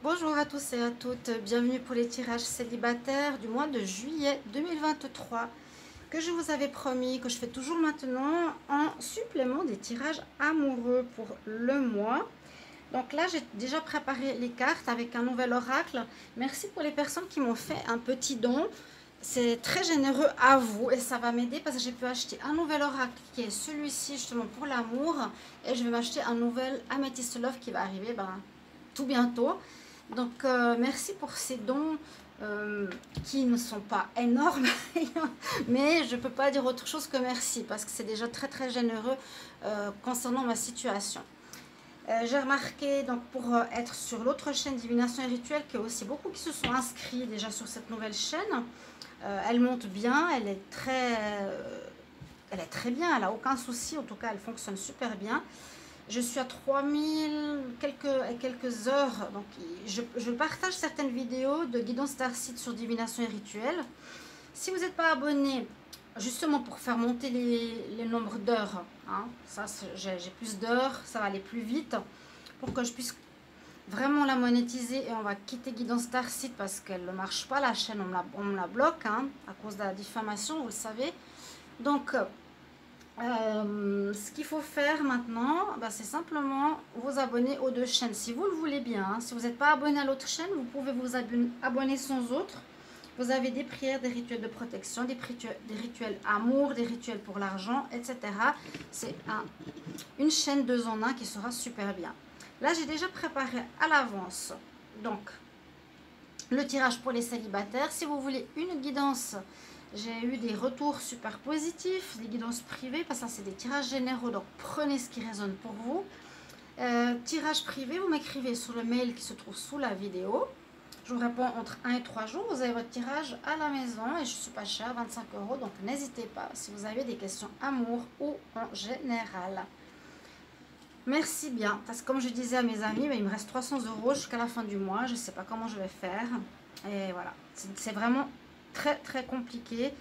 Bonjour à tous et à toutes, bienvenue pour les tirages célibataires du mois de juillet 2023 que je vous avais promis, que je fais toujours maintenant en supplément des tirages amoureux pour le mois. Donc là, j'ai déjà préparé les cartes avec un nouvel oracle. Merci pour les personnes qui m'ont fait un petit don. C'est très généreux à vous et ça va m'aider parce que j'ai pu acheter un nouvel oracle qui est celui-ci justement pour l'amour et je vais m'acheter un nouvel Amethyst Love qui va arriver tout bientôt. Donc merci pour ces dons qui ne sont pas énormes mais je ne peux pas dire autre chose que merci parce que c'est déjà très très généreux concernant ma situation. J'ai remarqué, donc pour être sur l'autre chaîne Divination et Rituel, qu'il y a aussi beaucoup qui se sont inscrits déjà sur cette nouvelle chaîne. Elle monte bien, elle est très bien, elle n'a aucun souci, en tout cas elle fonctionne super bien. Je suis à 3000 quelques heures, donc je partage certaines vidéos de guidance Starseed sur Divination et Rituel. Si vous n'êtes pas abonné, justement pour faire monter les nombres d'heures, hein, ça j'ai plus d'heures, ça va aller plus vite, pour que je puisse vraiment la monétiser. Et on va quitter Guidance Starseed parce qu'elle ne marche pas, la chaîne, on me la bloque hein, à cause de la diffamation, vous le savez. Donc ce qu'il faut faire maintenant, c'est simplement vous abonner aux deux chaînes si vous le voulez bien. Hein. Si vous n'êtes pas abonné à l'autre chaîne, vous pouvez vous abonner sans autre. Vous avez des prières, des rituels de protection, des rituels amour, des rituels pour l'argent, etc. C'est une chaîne 2 en 1 qui sera super bien. Là, j'ai déjà préparé à l'avance donc le tirage pour les célibataires. Si vous voulez une guidance, j'ai eu des retours super positifs, des guidances privées, parce que ça c'est des tirages généraux, donc prenez ce qui résonne pour vous. Tirage privé, vous m'écrivez sur le mail qui se trouve sous la vidéo. Je vous réponds entre 1 et 3 jours. Vous avez votre tirage à la maison et je ne suis pas chère, 25 €. Donc n'hésitez pas si vous avez des questions amour ou en général. Merci bien. Parce que comme je disais à mes amis, il me reste 300 € jusqu'à la fin du mois. Je ne sais pas comment je vais faire. Et voilà. C'est vraiment très très compliqué.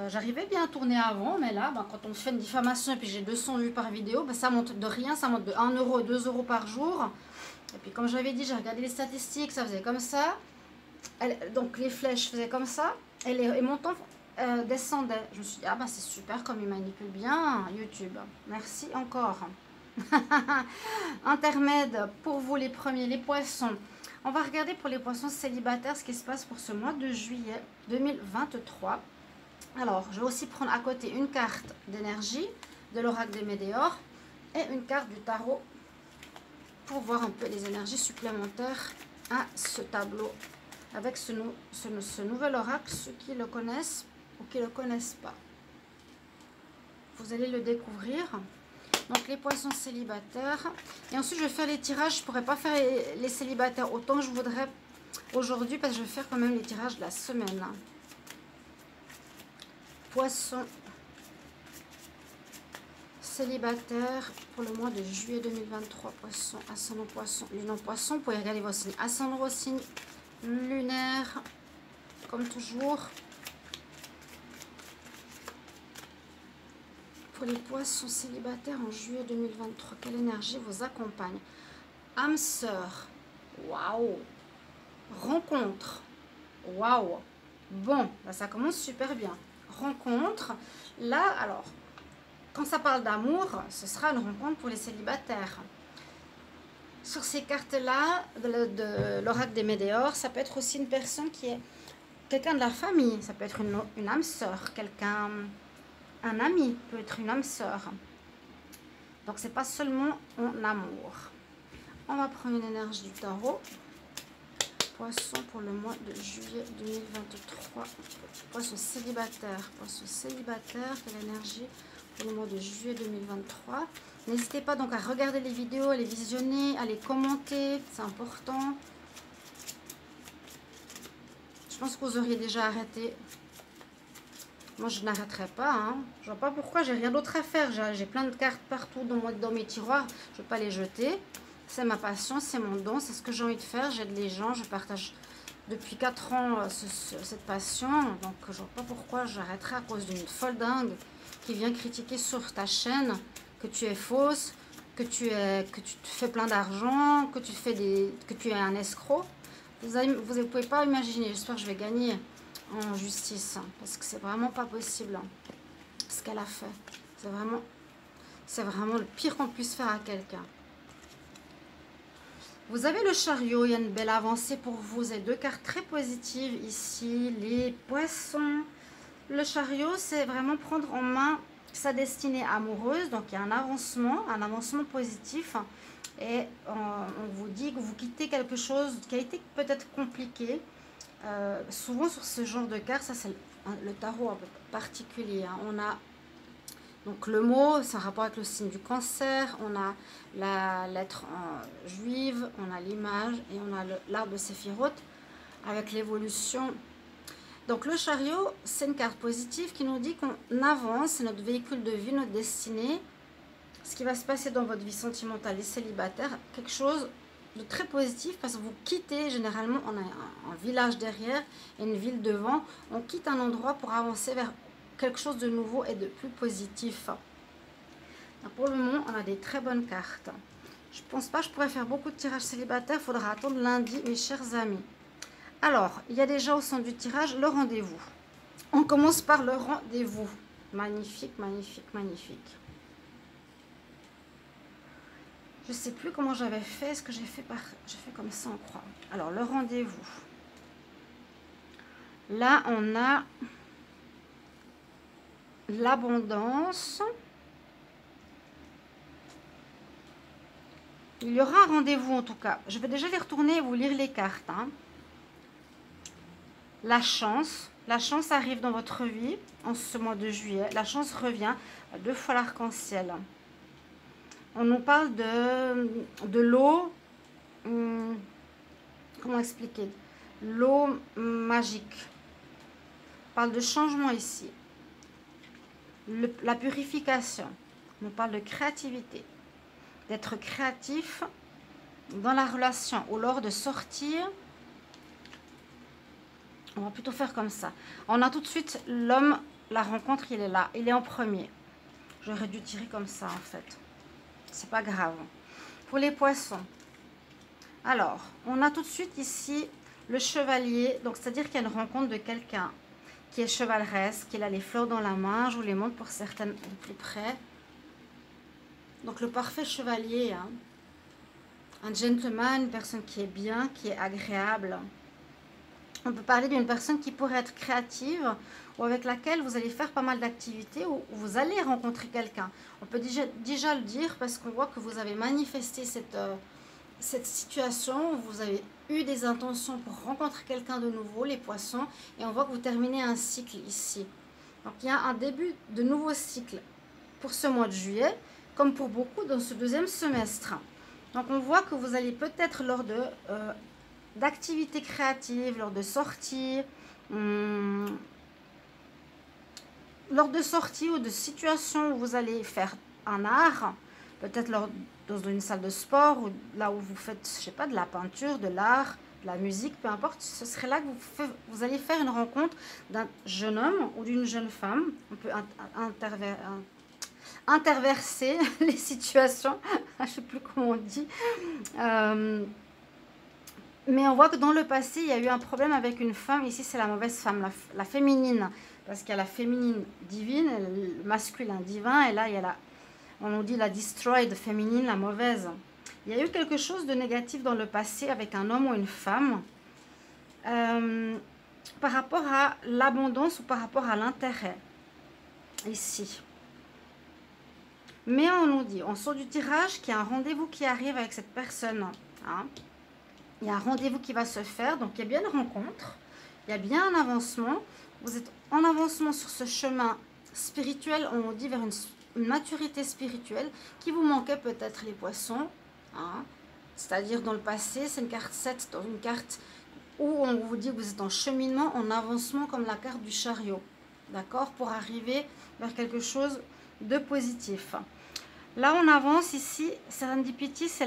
J'arrivais bien à tourner avant, mais là, quand on fait une diffamation et puis j'ai 200 vues par vidéo, ça monte de rien. Ça monte de 1 €, 2 € par jour. Et puis comme j'avais dit, j'ai regardé les statistiques, ça faisait comme ça. Donc les flèches faisaient comme ça. Et les montants descendaient. Je me suis dit, ah c'est super comme il manipule bien YouTube. Merci encore. Intermède pour vous les premiers, les poissons. On va regarder pour les poissons célibataires ce qui se passe pour ce mois de juillet 2023. Alors, je vais aussi prendre à côté une carte d'énergie de l'oracle des Médéors et une carte du tarot pour voir un peu les énergies supplémentaires à ce tableau avec ce nouvel oracle, ceux qui le connaissent ou qui ne le connaissent pas. Vous allez le découvrir. Donc les poissons célibataires. Et ensuite je vais faire les tirages. Je ne pourrais pas faire les célibataires autant que je voudrais aujourd'hui parce que je vais faire quand même les tirages de la semaine. Poissons célibataires pour le mois de juillet 2023. Poisson, ascendant poisson, lunaire poisson. Vous pouvez regarder vos signes. Ascendant vos signes lunaires, comme toujours. Pour les poissons célibataires en juillet 2023, quelle énergie vous accompagne? Âme sœur, waouh! Rencontre, waouh! Bon, là, ça commence super bien. Rencontre, là, alors, quand ça parle d'amour, ce sera une rencontre pour les célibataires. Sur ces cartes-là, de l'oracle des Médéors, ça peut être aussi une personne qui est quelqu'un de la famille, ça peut être une âme sœur, quelqu'un... Un ami peut être une âme sœur. Donc, c'est pas seulement en amour. On va prendre une énergie du tarot. Poisson pour le mois de juillet 2023. Poisson célibataire. Poisson célibataire. Quelle énergie pour le mois de juillet 2023. N'hésitez pas donc à regarder les vidéos, à les visionner, à les commenter. C'est important. Je pense que vous auriez déjà arrêté. Moi, je n'arrêterai pas. Hein. Je vois pas pourquoi. J'ai rien d'autre à faire. J'ai plein de cartes partout dans mes tiroirs. Je ne vais pas les jeter. C'est ma passion, c'est mon don. C'est ce que j'ai envie de faire. J'aide les gens. Je partage depuis 4 ans cette passion. Donc, je ne vois pas pourquoi j'arrêterai à cause d'une folle dingue qui vient critiquer sur ta chaîne que tu es fausse, que tu te fais plein d'argent, que tu es un escroc. Vous ne pouvez pas imaginer. J'espère que je vais gagner en justice, hein, parce que c'est vraiment pas possible, hein, ce qu'elle a fait. C'est vraiment le pire qu'on puisse faire à quelqu'un. Vous avez le chariot, il y a une belle avancée pour vous. Vous avez deux cartes très positives ici. Les poissons. Le chariot, c'est vraiment prendre en main sa destinée amoureuse. Donc, il y a un avancement positif. Et on vous dit que vous quittez quelque chose qui a été peut-être compliqué. Souvent, sur ce genre de cartes, ça c'est le tarot un peu particulier. Hein. On a donc le mot, c'est un rapport avec le signe du cancer. On a la lettre juive, on a l'image et on a l'arbre de Séphiroth avec l'évolution. Donc le chariot, c'est une carte positive qui nous dit qu'on avance, c'est notre véhicule de vie, notre destinée. Ce qui va se passer dans votre vie sentimentale et célibataire, quelque chose de très positif parce que vous quittez, généralement on a un village derrière et une ville devant, on quitte un endroit pour avancer vers quelque chose de nouveau et de plus positif. Donc pour le moment, on a des très bonnes cartes. Je pense pas que je pourrais faire beaucoup de tirages célibataires, il faudra attendre lundi, mes chers amis. Alors, il y a déjà au centre du tirage le rendez-vous. On commence par le rendez-vous. Magnifique, magnifique, magnifique. Je ne sais plus comment j'avais fait. Est-ce que j'ai fait comme ça, on croit. Alors, le rendez-vous. Là, on a l'abondance. Il y aura un rendez-vous en tout cas. Je vais déjà les retourner et vous lire les cartes. Hein. La chance arrive dans votre vie en ce mois de juillet. La chance revient à 2 fois l'arc-en-ciel. On nous parle de l'eau, comment expliquer? L'eau magique. On parle de changement ici. La purification. On nous parle de créativité. D'être créatif dans la relation ou lors de sortir. On va plutôt faire comme ça. On a tout de suite l'homme, la rencontre, il est là. Il est en premier. J'aurais dû tirer comme ça, en fait. C'est pas grave. Pour les poissons. Alors, on a tout de suite ici le chevalier. Donc, c'est-à-dire qu'il y a une rencontre de quelqu'un qui est chevaleresque, qu'il a les fleurs dans la main. Je vous les montre pour certaines de plus près. Donc, le parfait chevalier. Hein. Un gentleman, une personne qui est bien, qui est agréable. On peut parler d'une personne qui pourrait être créative ou avec laquelle vous allez faire pas mal d'activités ou vous allez rencontrer quelqu'un. On peut déjà le dire parce qu'on voit que vous avez manifesté cette situation, vous avez eu des intentions pour rencontrer quelqu'un de nouveau, les poissons, et on voit que vous terminez un cycle ici. Donc il y a un début de nouveau cycle pour ce mois de juillet, comme pour beaucoup dans ce deuxième semestre. Donc on voit que vous allez peut-être lors de... d'activités créatives, lors de sorties, ou de situations où vous allez faire un art, peut-être dans une salle de sport, ou là où vous faites, je sais pas, de la peinture, de l'art, de la musique, peu importe, ce serait là que vous allez faire une rencontre d'un jeune homme ou d'une jeune femme. On peut interverser les situations, je ne sais plus comment on dit, mais on voit que dans le passé, il y a eu un problème avec une femme. Ici, c'est la mauvaise femme, la féminine. Parce qu'il y a la féminine divine, le masculin divin. Et là, il y a on nous dit la destroyed féminine, la mauvaise. Il y a eu quelque chose de négatif dans le passé avec un homme ou une femme. Par rapport à l'abondance ou par rapport à l'intérêt. Ici. Mais on nous dit, on sort du tirage qu'il y a un rendez-vous qui arrive avec cette personne. Hein. Il y a un rendez-vous qui va se faire, donc il y a bien une rencontre, il y a bien un avancement. Vous êtes en avancement sur ce chemin spirituel, on dit vers une maturité spirituelle qui vous manquait peut-être les poissons. Hein. C'est-à-dire dans le passé, c'est une carte 7, dans une carte où on vous dit que vous êtes en cheminement, en avancement comme la carte du chariot. D'accord? Pour arriver vers quelque chose de positif. Là, on avance ici, Serendipity, ça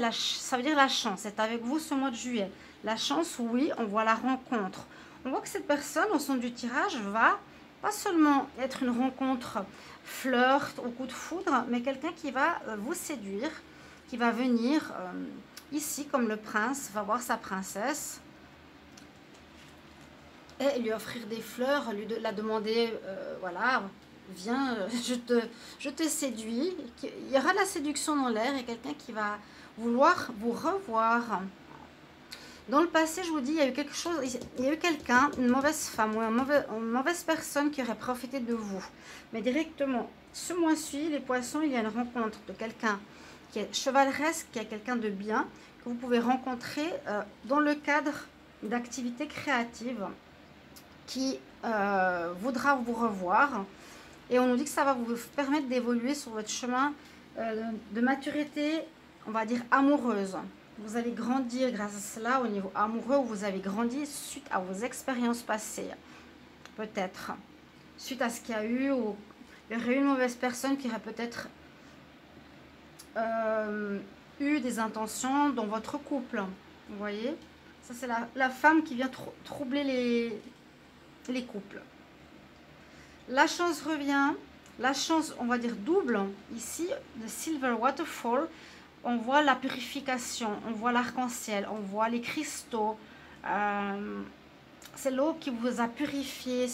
veut dire la chance. C'est avec vous ce mois de juillet. La chance, oui, on voit la rencontre. On voit que cette personne, au centre du tirage, va pas seulement être une rencontre flirt au coup de foudre, mais quelqu'un qui va vous séduire, qui va venir ici comme le prince va voir sa princesse et lui offrir des fleurs, la demander, voilà, viens, je te séduis. Il y aura de la séduction dans l'air et quelqu'un qui va vouloir vous revoir. Dans le passé, je vous dis, il y a eu quelque chose, il y a eu quelqu'un, une mauvaise femme ou une mauvaise personne qui aurait profité de vous. Mais directement, ce mois-ci, les poissons, il y a une rencontre de quelqu'un qui est chevaleresque, qui est quelqu'un de bien, que vous pouvez rencontrer dans le cadre d'activités créatives qui voudra vous revoir. Et on nous dit que ça va vous permettre d'évoluer sur votre chemin de maturité, on va dire amoureuse. Vous allez grandir grâce à cela au niveau amoureux, où vous avez grandi suite à vos expériences passées. Peut-être. Suite à ce qu'il y a eu, ou il y aurait eu une mauvaise personne qui aurait peut-être eu des intentions dans votre couple. Vous voyez? Ça, c'est la femme qui vient troubler les couples. La chance revient. La chance, on va dire double. Ici, le Silver Waterfall. On voit la purification, on voit l'arc-en-ciel, on voit les cristaux. C'est l'eau qui vous a purifié.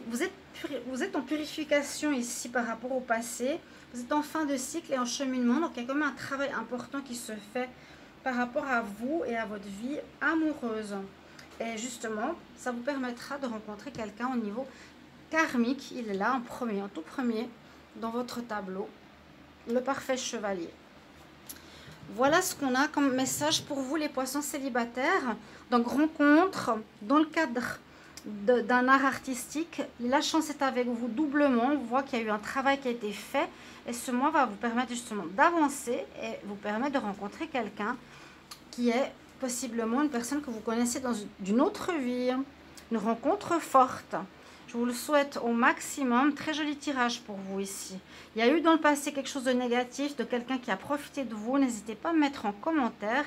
Vous êtes en purification ici par rapport au passé. Vous êtes en fin de cycle et en cheminement. Donc, il y a quand même un travail important qui se fait par rapport à vous et à votre vie amoureuse. Et justement, ça vous permettra de rencontrer quelqu'un au niveau karmique. Il est là en premier, en tout premier, dans votre tableau. Le parfait chevalier. Voilà ce qu'on a comme message pour vous les poissons célibataires. Donc rencontre dans le cadre d'un art artistique. La chance est avec vous doublement. On voit qu'il y a eu un travail qui a été fait. Et ce mois va vous permettre justement d'avancer et vous permettre de rencontrer quelqu'un qui est possiblement une personne que vous connaissez d'une autre vie. Une rencontre forte. Je vous le souhaite au maximum. Très joli tirage pour vous ici. Il y a eu dans le passé quelque chose de négatif, de quelqu'un qui a profité de vous. N'hésitez pas à me mettre en commentaire.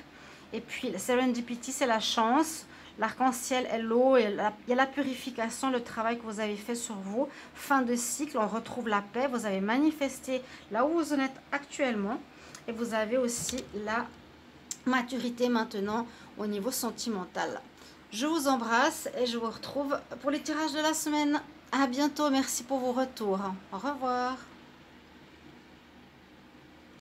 Et puis, le Serendipity, c'est la chance. L'arc-en-ciel est l'eau. Il y a la purification, le travail que vous avez fait sur vous. Fin de cycle, on retrouve la paix. Vous avez manifesté là où vous en êtes actuellement. Et vous avez aussi la maturité maintenant au niveau sentimental. Je vous embrasse et je vous retrouve pour les tirages de la semaine. À bientôt, merci pour vos retours. Au revoir.